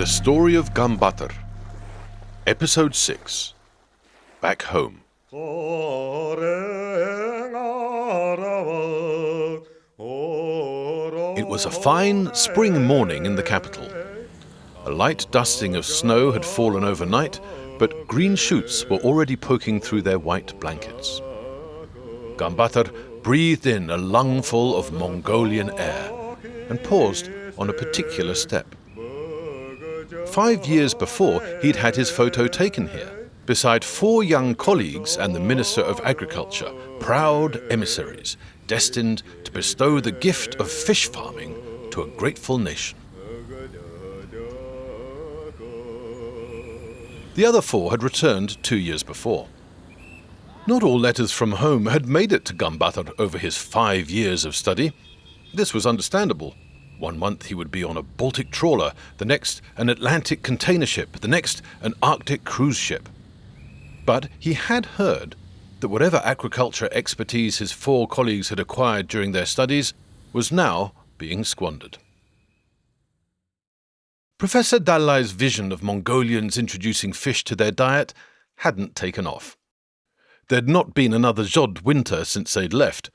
Story of Ganbaatar, Episode 6, Back Home. It was a fine spring morning in the capital. A light dusting of snow had fallen overnight, but green shoots were already poking through their white blankets. Ganbaatar breathed in a lungful of Mongolian air and paused on a particular step. 5 years before, he'd had his photo taken here, beside 4 young colleagues and the Minister of Agriculture, proud emissaries, destined to bestow the gift of fish farming to a grateful nation. The other 4 had returned 2 years before. Not all letters from home had made it to Ganbaatar over his 5 years of study. This was understandable. 1 month he would be on a Baltic trawler, the next an Atlantic container ship, the next an Arctic cruise ship. But he had heard that whatever aquaculture expertise his 4 colleagues had acquired during their studies was now being squandered. Professor Dalai's vision of Mongolians introducing fish to their diet hadn't taken off. There'd not been another Zhod winter since they'd left.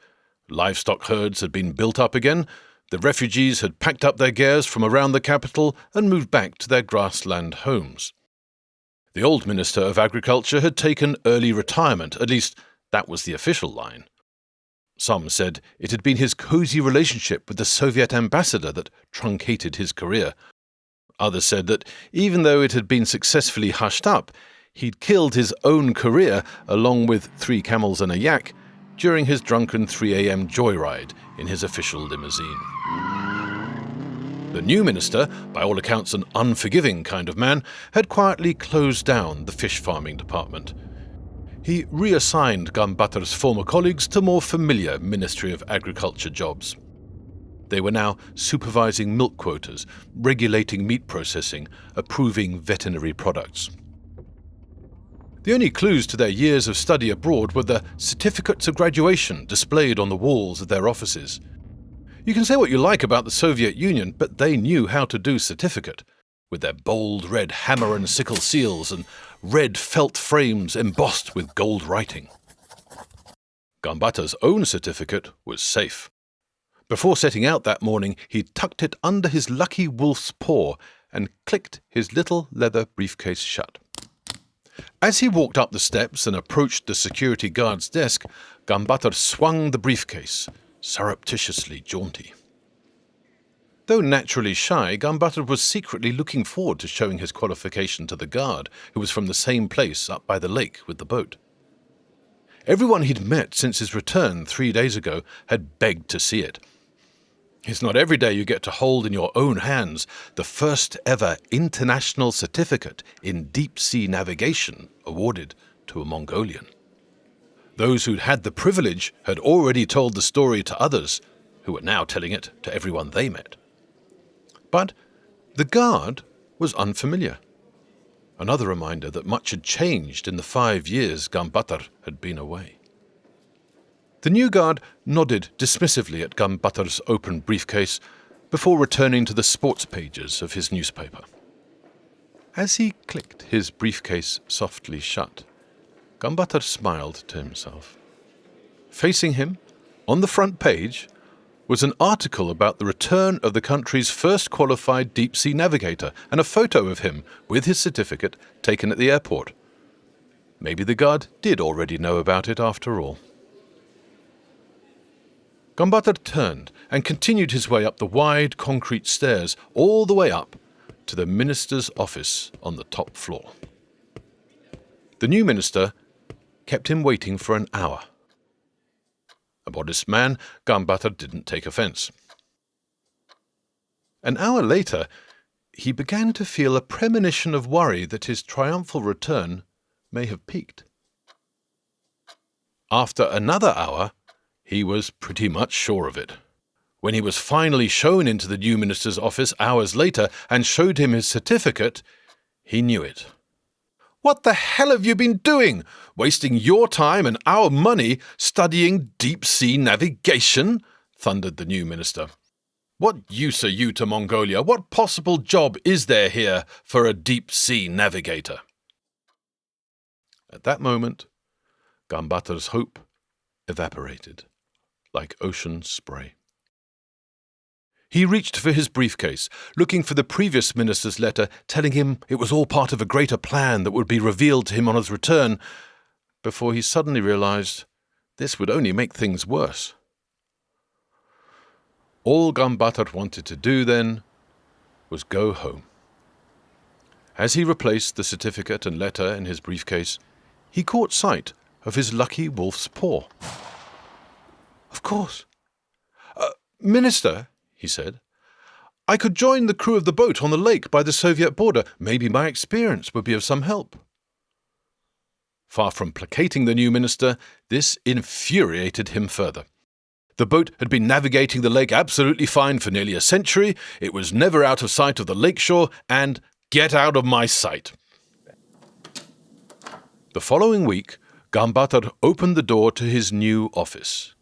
Livestock herds had been built up again. The refugees had packed up their gears from around the capital and moved back to their grassland homes. The old Minister of Agriculture had taken early retirement, at least that was the official line. Some said it had been his cosy relationship with the Soviet ambassador that truncated his career. Others said that even though it had been successfully hushed up, he'd killed his own career along with 3 camels and a yak during his drunken 3 a.m. joyride in his official limousine. The new minister, by all accounts an unforgiving kind of man, had quietly closed down the fish farming department. He reassigned Ganbaatar's former colleagues to more familiar Ministry of Agriculture jobs. They were now supervising milk quotas, regulating meat processing, approving veterinary products. The only clues to their years of study abroad were the certificates of graduation displayed on the walls of their offices. You can say what you like about the Soviet Union, but they knew how to do certificate, with their bold red hammer and sickle seals and red felt frames embossed with gold writing. Ganbaatar's own certificate was safe. Before setting out that morning, he tucked it under his lucky wolf's paw and clicked his little leather briefcase shut. As he walked up the steps and approached the security guard's desk, Ganbaatar swung the briefcase, surreptitiously jaunty. Though naturally shy, Ganbaatar was secretly looking forward to showing his qualification to the guard, who was from the same place up by the lake with the boat. Everyone he'd met since his return 3 days ago had begged to see it. It's not every day you get to hold in your own hands the first ever international certificate in deep-sea navigation awarded to a Mongolian. Those who'd had the privilege had already told the story to others, who were now telling it to everyone they met. But the guard was unfamiliar. Another reminder that much had changed in the 5 years Ganbaatar had been away. The new guard nodded dismissively at Ganbaatar's open briefcase before returning to the sports pages of his newspaper. As he clicked his briefcase softly shut, Ganbaatar smiled to himself. Facing him, on the front page, was an article about the return of the country's first qualified deep-sea navigator and a photo of him with his certificate taken at the airport. Maybe the guard did already know about it after all. Ganbaatar turned and continued his way up the wide concrete stairs all the way up to the minister's office on the top floor. The new minister kept him waiting for an hour. A modest man, Ganbaatar didn't take offence. An hour later, he began to feel a premonition of worry that his triumphal return may have peaked. After another hour, he was pretty much sure of it. When he was finally shown into the new minister's office hours later and showed him his certificate, he knew it. "What the hell have you been doing? Wasting your time and our money studying deep-sea navigation?" thundered the new minister. What use are you to Mongolia? What possible job is there here for a deep-sea navigator? At that moment, Ganbaatar's hope evaporated like ocean spray. He reached for his briefcase, looking for the previous minister's letter telling him it was all part of a greater plan that would be revealed to him on his return, before he suddenly realized this would only make things worse. All Ganbaatar wanted to do then was go home. As he replaced the certificate and letter in his briefcase, he caught sight of his lucky wolf's paw. "Of course. Minister," he said, "I could join the crew of the boat on the lake by the Soviet border. Maybe my experience would be of some help." Far from placating the new minister, this infuriated him further. The boat had been navigating the lake absolutely fine for nearly a century, it was never out of sight of the lakeshore, and get out of my sight. The following week, Ganbaatar opened the door to his new office.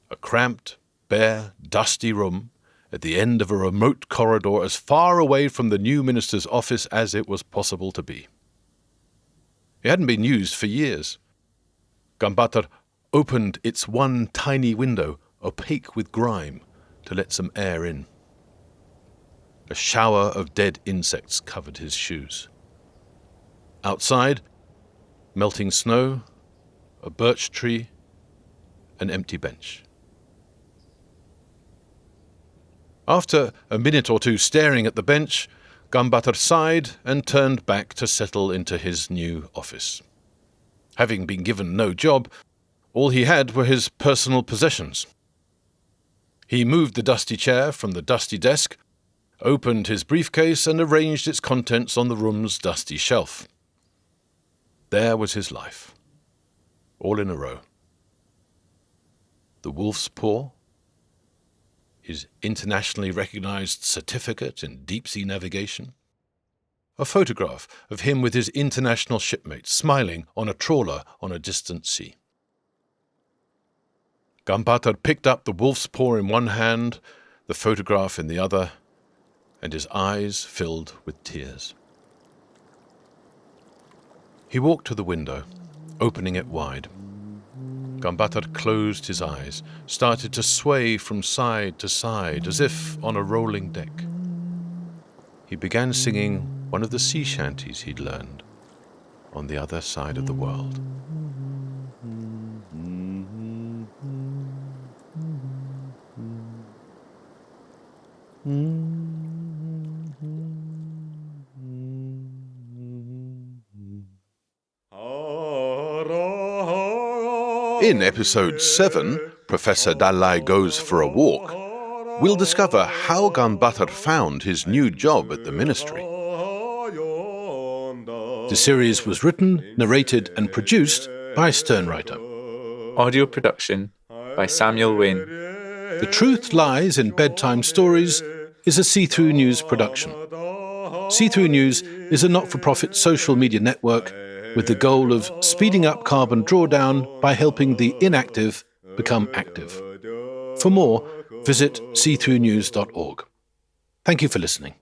A cramped, bare, dusty room at the end of a remote corridor as far away from the new minister's office as it was possible to be. It hadn't been used for years. Ganbaatar opened its one tiny window, opaque with grime, to let some air in. A shower of dead insects covered his shoes. Outside, melting snow, a birch tree, an empty bench. After a minute or two staring at the bench, Ganbaatar sighed and turned back to settle into his new office. Having been given no job, all he had were his personal possessions. He moved the dusty chair from the dusty desk, opened his briefcase and arranged its contents on the room's dusty shelf. There was his life, all in a row. The wolf's paw, his internationally recognized certificate in deep-sea navigation, a photograph of him with his international shipmates smiling on a trawler on a distant sea. Ganbaatar picked up the wolf's paw in one hand, the photograph in the other, and his eyes filled with tears. He walked to the window, opening it wide. Ganbaatar closed his eyes, started to sway from side to side as if on a rolling deck. He began singing one of the sea shanties he'd learned on the other side of the world. In episode 7, Professor Dalai Goes for a Walk, we'll discover how Ganbaatar found his new job at the ministry. The series was written, narrated and produced by SternWriter. Audio production by Samuel Wain. The Truth Lies in Bedtime Stories is a See-Through News production. See-Through News is a not-for-profit social media network with the goal of speeding up carbon drawdown by helping the inactive become active. For more, visit seethroughnews.org. Thank you for listening.